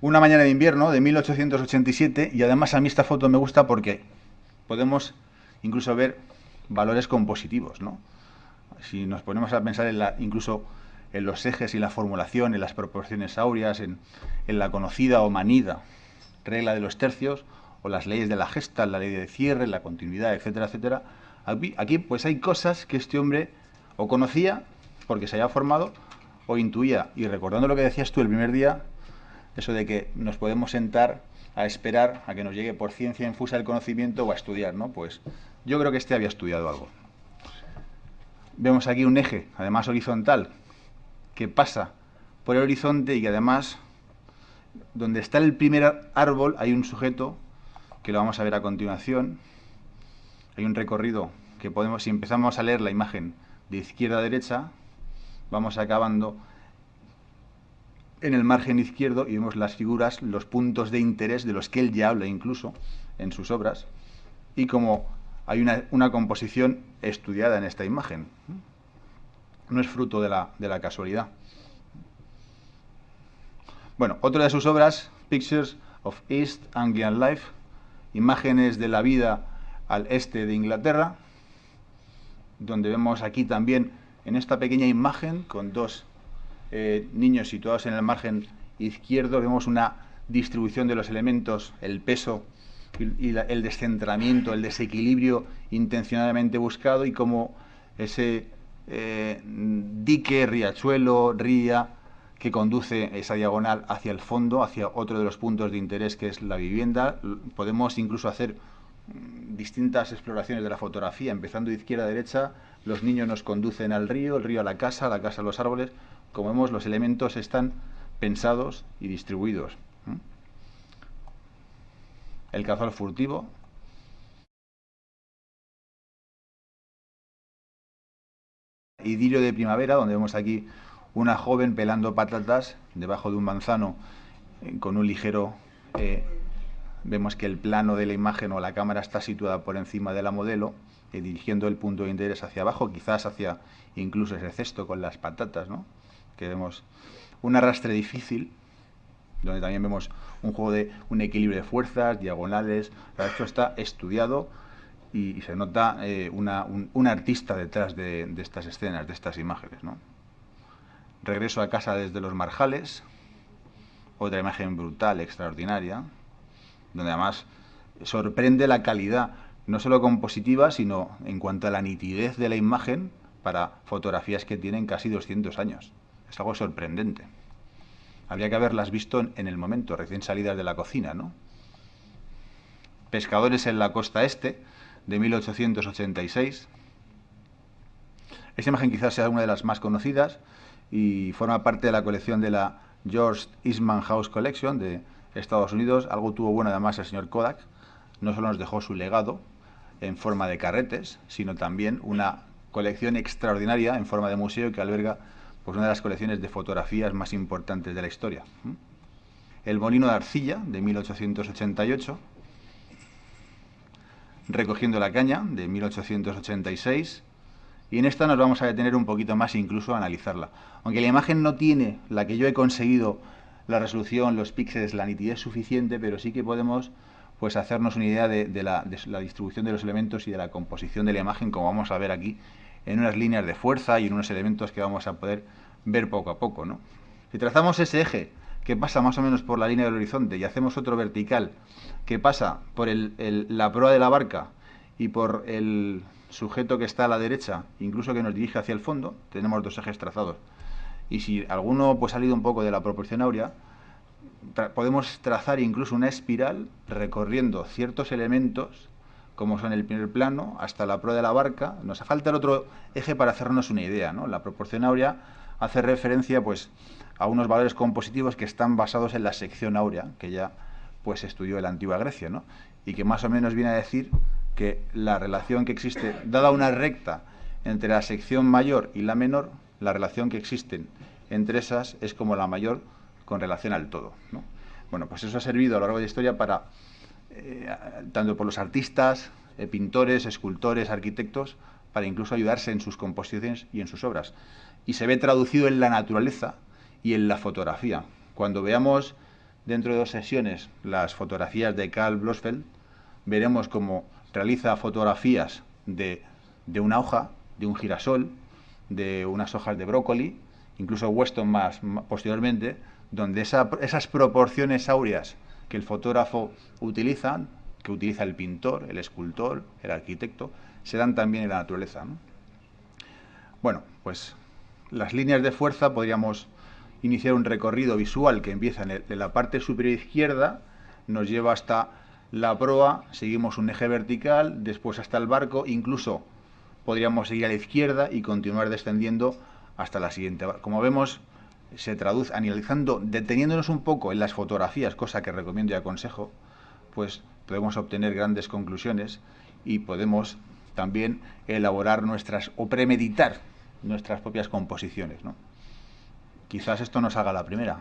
Una mañana de invierno de 1887 y además a mí esta foto me gusta porque podemos incluso ver valores compositivos, ¿no? Si nos ponemos a pensar incluso en los ejes y la formulación, en las proporciones áureas, en la conocida o manida regla de los tercios, o las leyes de la gesta, la ley de cierre, la continuidad, etcétera, etcétera. Aquí pues hay cosas que este hombre o conocía porque se había formado o intuía. Y recordando lo que decías tú el primer día, eso de que nos podemos sentar a esperar a que nos llegue por ciencia infusa el conocimiento o a estudiar, ¿no? Pues yo creo que este había estudiado algo. Vemos aquí un eje, además horizontal, que pasa por el horizonte y que además, donde está el primer árbol, hay un sujeto, que lo vamos a ver a continuación. Hay un recorrido que podemos, si empezamos a leer la imagen de izquierda a derecha, vamos acabando en el margen izquierdo y vemos las figuras, los puntos de interés de los que él ya habla incluso en sus obras, y como hay una composición estudiada en esta imagen. No es fruto de la casualidad. Bueno, otra de sus obras, Pictures of East Anglian Life, imágenes de la vida al este de Inglaterra, donde vemos aquí también en esta pequeña imagen con dos niños situados en el margen izquierdo, vemos una distribución de los elementos, el peso y el descentramiento, el desequilibrio intencionadamente buscado, y como ese dique, riachuelo, ría, que conduce esa diagonal hacia el fondo, hacia otro de los puntos de interés que es la vivienda. Podemos incluso hacer distintas exploraciones de la fotografía, empezando de izquierda a derecha. Los niños nos conducen al río, el río a la casa a los árboles. Como vemos, los elementos están pensados y distribuidos. El cazador furtivo. Idilio de primavera, donde vemos aquí una joven pelando patatas debajo de un manzano con un ligero... vemos que el plano de la imagen o la cámara está situada por encima de la modelo, dirigiendo el punto de interés hacia abajo, quizás hacia incluso ese cesto con las patatas, ¿no? Que vemos un arrastre difícil, donde también vemos un juego de un equilibrio de fuerzas, diagonales. Esto está estudiado y se nota un artista detrás de estas escenas, de estas imágenes, ¿no? Regreso a casa desde los marjales, otra imagen brutal, extraordinaria, donde además sorprende la calidad, no solo compositiva, sino en cuanto a la nitidez de la imagen para fotografías que tienen casi 200 años. Es algo sorprendente. Habría que haberlas visto en el momento, recién salidas de la cocina, ¿no? Pescadores en la costa este, de 1886. Esta imagen quizás sea una de las más conocidas y forma parte de la colección de la George Eastman House Collection de Estados Unidos. Algo tuvo bueno además el señor Kodak. No solo nos dejó su legado en forma de carretes, sino también una colección extraordinaria en forma de museo que alberga pues una de las colecciones de fotografías más importantes de la historia. El molino de arcilla, de 1888. Recogiendo la caña, de 1886. Y en esta nos vamos a detener un poquito más e incluso a analizarla. Aunque la imagen no tiene la que yo he conseguido, la resolución, los píxeles, la nitidez suficiente, pero sí que podemos pues hacernos una idea de la distribución de los elementos y de la composición de la imagen, como vamos a ver aquí, en unas líneas de fuerza y en unos elementos que vamos a poder ver poco a poco, ¿no? Si trazamos ese eje que pasa más o menos por la línea del horizonte y hacemos otro vertical que pasa por la proa de la barca y por el sujeto que está a la derecha, incluso que nos dirige hacia el fondo, tenemos dos ejes trazados. Y si alguno pues ha salido un poco de la proporción áurea, podemos trazar incluso una espiral recorriendo ciertos elementos, como son el primer plano, hasta la proa de la barca. Nos falta el otro eje para hacernos una idea, ¿no? La proporción áurea hace referencia pues a unos valores compositivos que están basados en la sección áurea, que ya pues estudió en la antigua Grecia, ¿no? Y que más o menos viene a decir que la relación que existe, dada una recta entre la sección mayor y la menor, la relación que existe entre esas es como la mayor con relación al todo, ¿no? Bueno, pues eso ha servido a lo largo de la historia para, tanto por los artistas, pintores, escultores, arquitectos, para incluso ayudarse en sus composiciones y en sus obras. Y se ve traducido en la naturaleza y en la fotografía. Cuando veamos dentro de 2 sesiones las fotografías de Karl Blossfeld, veremos cómo realiza fotografías de una hoja, de un girasol, de unas hojas de brócoli, incluso Weston más posteriormente, donde esas proporciones áureas que el fotógrafo utiliza, que utiliza el pintor, el escultor, el arquitecto, se dan también en la naturaleza, ¿no? Bueno, pues las líneas de fuerza podríamos iniciar un recorrido visual que empieza en la parte superior izquierda, nos lleva hasta la proa, seguimos un eje vertical, después hasta el barco, incluso podríamos seguir a la izquierda y continuar descendiendo hasta la siguiente. Como vemos, se traduce, analizando, deteniéndonos un poco en las fotografías, cosa que recomiendo y aconsejo, pues podemos obtener grandes conclusiones y podemos también elaborar o premeditar nuestras propias composiciones, ¿no? Quizás esto nos haga la primera.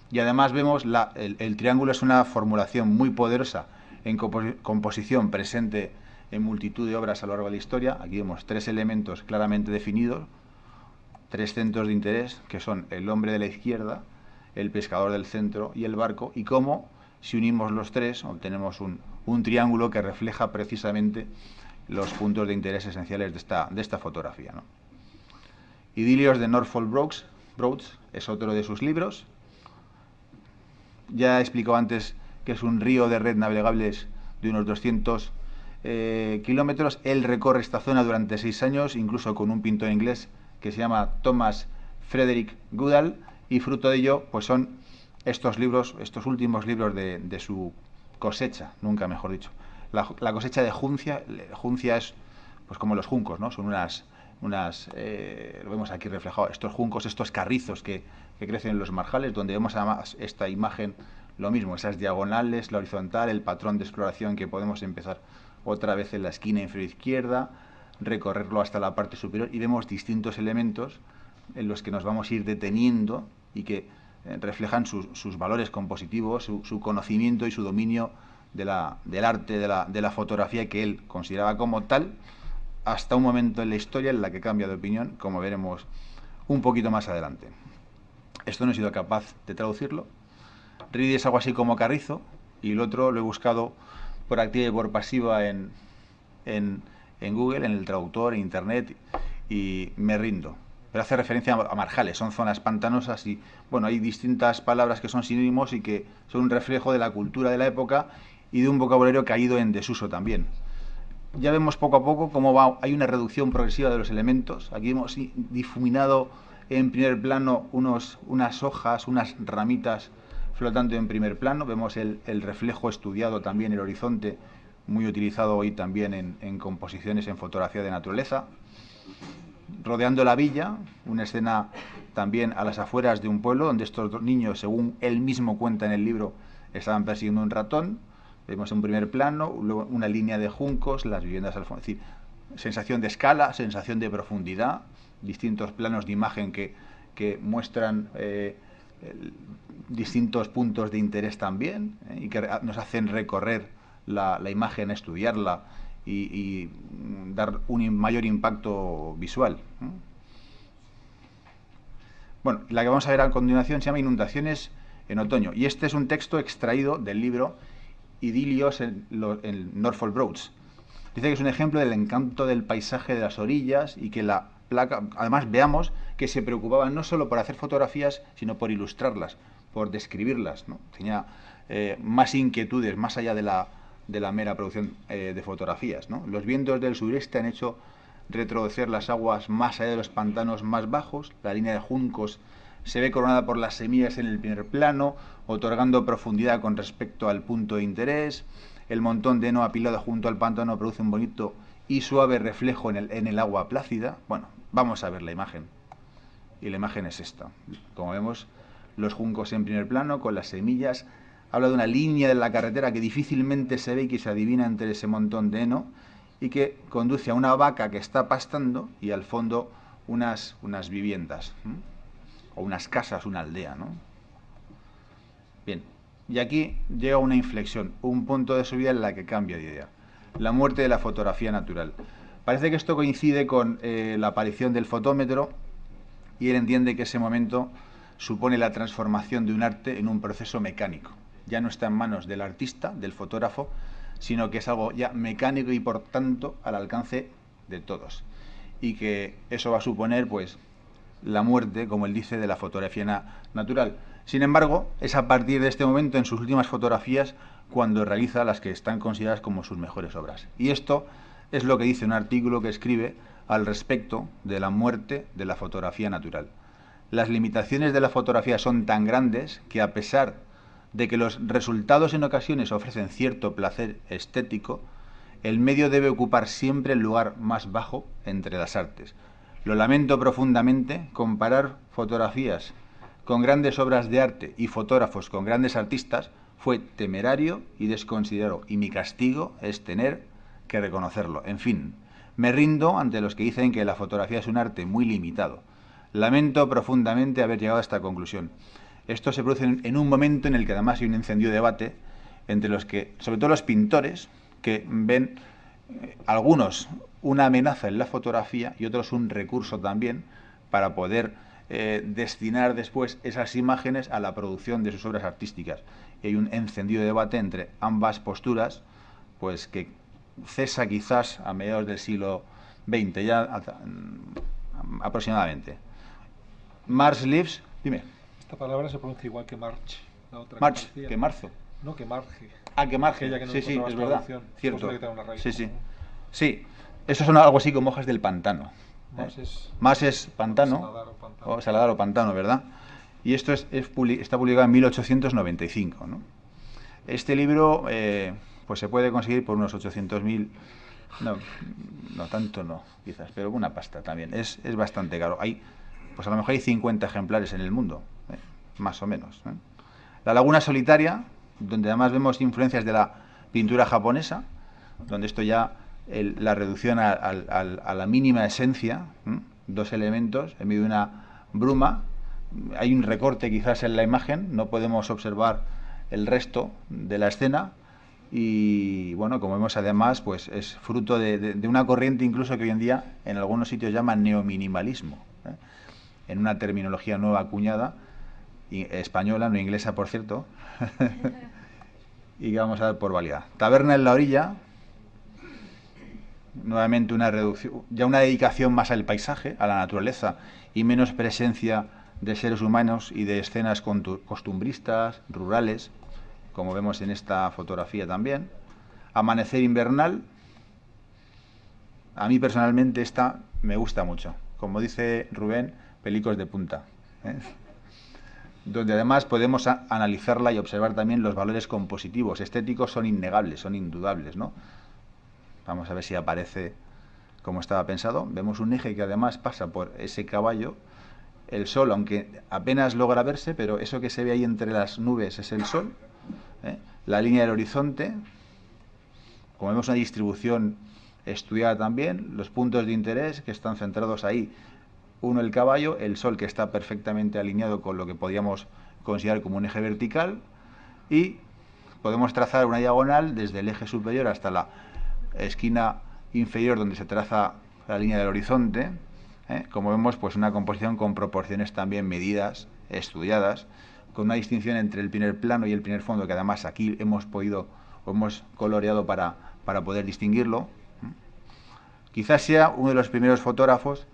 Y además vemos el triángulo es una formulación muy poderosa en composición presente en multitud de obras a lo largo de la historia. Aquí vemos 3 elementos claramente definidos, 3 centros de interés, que son el hombre de la izquierda, el pescador del centro y el barco, y cómo, si unimos los 3, obtenemos un triángulo que refleja precisamente los puntos de interés esenciales de esta fotografía, ¿no? Idilios de Norfolk Broads es otro de sus libros. Ya he explicado antes que es un río de red navegables de unos 200 kilómetros. Él recorre esta zona durante 6 años, incluso con un pintor inglés que se llama Thomas Frederick Goodall, y fruto de ello pues son estos libros, estos últimos libros de su cosecha, nunca mejor dicho. La cosecha de Juncia. Juncia es pues como los juncos, ¿no? Son lo vemos aquí reflejado, estos juncos, estos carrizos que crecen en los marjales, donde vemos además esta imagen, lo mismo, esas diagonales, la horizontal, el patrón de exploración que podemos empezar otra vez en la esquina inferior izquierda, recorrerlo hasta la parte superior, y vemos distintos elementos en los que nos vamos a ir deteniendo y que reflejan sus valores compositivos, su conocimiento y su dominio del arte de la fotografía que él consideraba como tal, hasta un momento en la historia en la que cambia de opinión, como veremos un poquito más adelante. Esto no he sido capaz de traducirlo. Reedy es algo así como carrizo, y el otro lo he buscado por activa y por pasiva en Google, en el traductor, en Internet, y me rindo. Pero hace referencia a marjales, son zonas pantanosas y, bueno, hay distintas palabras que son sinónimos y que son un reflejo de la cultura de la época y de un vocabulario caído en desuso también. Ya vemos poco a poco cómo hay una reducción progresiva de los elementos. Aquí hemos difuminado en primer plano unas hojas, unas ramitas flotando en primer plano. Vemos el reflejo estudiado también, el horizonte, muy utilizado hoy también en composiciones en fotografía de naturaleza. Rodeando la villa, una escena también a las afueras de un pueblo, donde estos 2 niños, según él mismo cuenta en el libro, estaban persiguiendo un ratón. Vemos en primer plano una línea de juncos, las viviendas al fondo, es decir, sensación de escala, sensación de profundidad, distintos planos de imagen que muestran distintos puntos de interés también, y que nos hacen recorrer la imagen, estudiarla y dar un mayor impacto visual. Bueno, la que vamos a ver a continuación se llama Inundaciones en otoño, y este es un texto extraído del libro Idilios en Norfolk Broads. Dice que es un ejemplo del encanto del paisaje de las orillas y que la placa, además veamos que se preocupaba no solo por hacer fotografías, sino por ilustrarlas, por describirlas, ¿no? Tenía más inquietudes más allá de la mera producción de fotografías, ¿no? Los vientos del sureste han hecho retroceder las aguas más allá de los pantanos más bajos. La línea de juncos se ve coronada por las semillas en el primer plano, otorgando profundidad con respecto al punto de interés. El montón de heno apilado junto al pantano produce un bonito y suave reflejo en el agua plácida. Bueno, vamos a ver la imagen. Y la imagen es esta. Como vemos, los juncos en primer plano con las semillas. Habla de una línea de la carretera que difícilmente se ve y que se adivina entre ese montón de heno, y que conduce a una vaca que está pastando y al fondo unas viviendas, o unas casas, una aldea, ¿no? Bien, y aquí llega una inflexión, un punto de su vida en la que cambia de idea. La muerte de la fotografía natural. Parece que esto coincide con la aparición del fotómetro, y él entiende que ese momento supone la transformación de un arte en un proceso mecánico. Ya no está en manos del artista, del fotógrafo, sino que es algo ya mecánico y por tanto al alcance de todos. Y que eso va a suponer pues la muerte, como él dice, de la fotografía natural. Sin embargo, es a partir de este momento, en sus últimas fotografías, cuando realiza las que están consideradas como sus mejores obras. Y esto es lo que dice un artículo que escribe al respecto de la muerte de la fotografía natural. Las limitaciones de la fotografía son tan grandes que, a pesar de que los resultados en ocasiones ofrecen cierto placer estético, el medio debe ocupar siempre el lugar más bajo entre las artes. Lo lamento profundamente, comparar fotografías con grandes obras de arte y fotógrafos con grandes artistas fue temerario y desconsiderado, y mi castigo es tener que reconocerlo. En fin, me rindo ante los que dicen que la fotografía es un arte muy limitado. Lamento profundamente haber llegado a esta conclusión. Esto se produce en un momento en el que además hay un encendido debate entre los que, sobre todo los pintores, que ven algunos una amenaza en la fotografía y otros un recurso también para poder destinar después esas imágenes a la producción de sus obras artísticas. Y hay un encendido debate entre ambas posturas, pues que cesa quizás a mediados del siglo XX, ya aproximadamente. Mars Lives, dime. Esta palabra se pronuncia igual que March, la otra March, que que marzo. No, que marge. Ah, que marge. Aquella que no Sí, sí, es verdad. Cierto. Sí, sí. Sí, esos son algo así como hojas del pantano. Más es pantano, o saladar o pantano, ¿verdad? Y esto está publicado en 1895, ¿no? Este libro pues se puede conseguir por unos 800.000, no tanto no, quizás, pero una pasta también. Es bastante caro. Pues a lo mejor hay 50 ejemplares en el mundo, más o menos. La laguna solitaria, donde además vemos influencias de la pintura japonesa, donde esto ya la reducción a la mínima esencia, dos elementos en medio de una bruma. Hay un recorte quizás en la imagen, no podemos observar el resto de la escena y bueno, como vemos además, pues es fruto de una corriente incluso que hoy en día en algunos sitios llaman neominimalismo, en una terminología nueva acuñada, española, no inglesa por cierto, y que vamos a dar por válida. Taberna en la orilla, nuevamente una reducción, ya una dedicación más al paisaje, a la naturaleza y menos presencia de seres humanos y de escenas costumbristas, rurales, como vemos en esta fotografía también. Amanecer invernal, a mí personalmente esta me gusta mucho, como dice Rubén, pelicos de punta, donde además podemos analizarla y observar también los valores compositivos, estéticos son innegables, son indudables, ¿no? Vamos a ver si aparece como estaba pensado. Vemos un eje que además pasa por ese caballo. El sol, aunque apenas logra verse, pero eso que se ve ahí entre las nubes es el sol. La línea del horizonte, como vemos una distribución estudiada también, los puntos de interés que están centrados ahí. Uno, el caballo, el sol que está perfectamente alineado con lo que podríamos considerar como un eje vertical, y podemos trazar una diagonal desde el eje superior hasta la esquina inferior donde se traza la línea del horizonte. Como vemos, pues una composición con proporciones también medidas, estudiadas, con una distinción entre el primer plano y el primer fondo que además aquí hemos coloreado para poder distinguirlo. Quizás sea uno de los primeros fotógrafos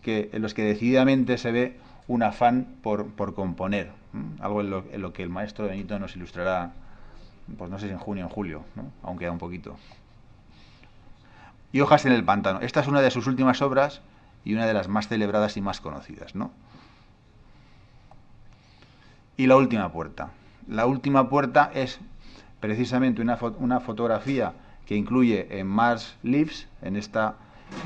en los que decididamente se ve un afán por componer, algo en lo que el maestro Benito nos ilustrará, pues no sé si en junio o en julio, ¿no? Aún queda un poquito. Y Hojas en el pantano. Esta es una de sus últimas obras y una de las más celebradas y más conocidas, ¿no? Y La última puerta. La última puerta es precisamente una fotografía que incluye en Mars Lives,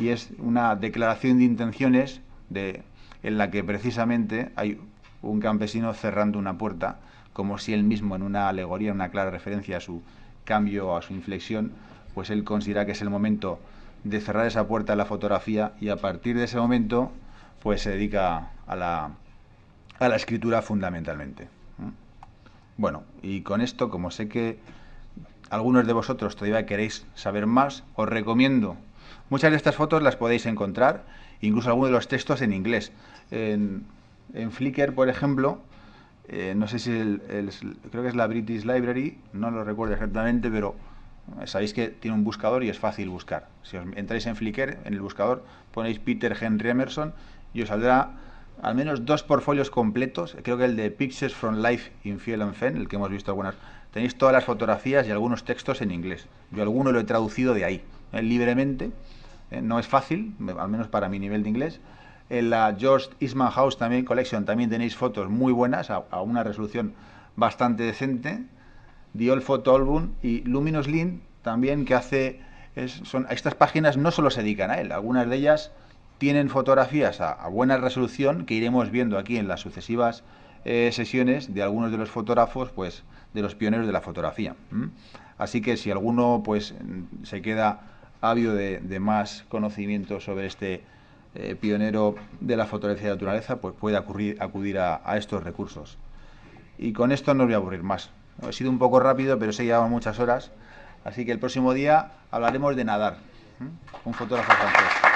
y es una declaración de intenciones en la que precisamente hay un campesino cerrando una puerta, como si él mismo, en una alegoría, una clara referencia a su cambio o a su inflexión, pues él considera que es el momento de cerrar esa puerta en la fotografía, y a partir de ese momento pues se dedica a la escritura fundamentalmente. Bueno, y con esto, como sé que algunos de vosotros todavía queréis saber más, os recomiendo. Muchas de estas fotos las podéis encontrar, incluso algunos de los textos en inglés, en En Flickr, por ejemplo, no sé si creo que es la British Library, no lo recuerdo exactamente, pero sabéis que tiene un buscador y es fácil buscar. Si os entráis en Flickr, en el buscador ponéis Peter Henry Emerson y os saldrá al menos 2 portfolios completos. Creo que el de Pictures from Life in Fiel and Fen, el que hemos visto algunas. Tenéis todas las fotografías y algunos textos en inglés. Yo alguno lo he traducido de ahí, libremente. No es fácil, al menos para mi nivel de inglés. En la George Eastman House también Collection también tenéis fotos muy buenas, a una resolución bastante decente. The Old Photo Album y Luminous Link también, que hace... estas páginas no solo se dedican a él, algunas de ellas tienen fotografías a buena resolución que iremos viendo aquí en las sucesivas sesiones de algunos de los fotógrafos, pues de los pioneros de la fotografía. Así que si alguno pues se queda ávido de más conocimiento sobre este pionero de la fotografía de naturaleza, pues puede acudir a estos recursos. Y con esto no os voy a aburrir más. He sido un poco rápido, pero se llevan muchas horas. Así que el próximo día hablaremos de nadar. Un fotógrafo francés.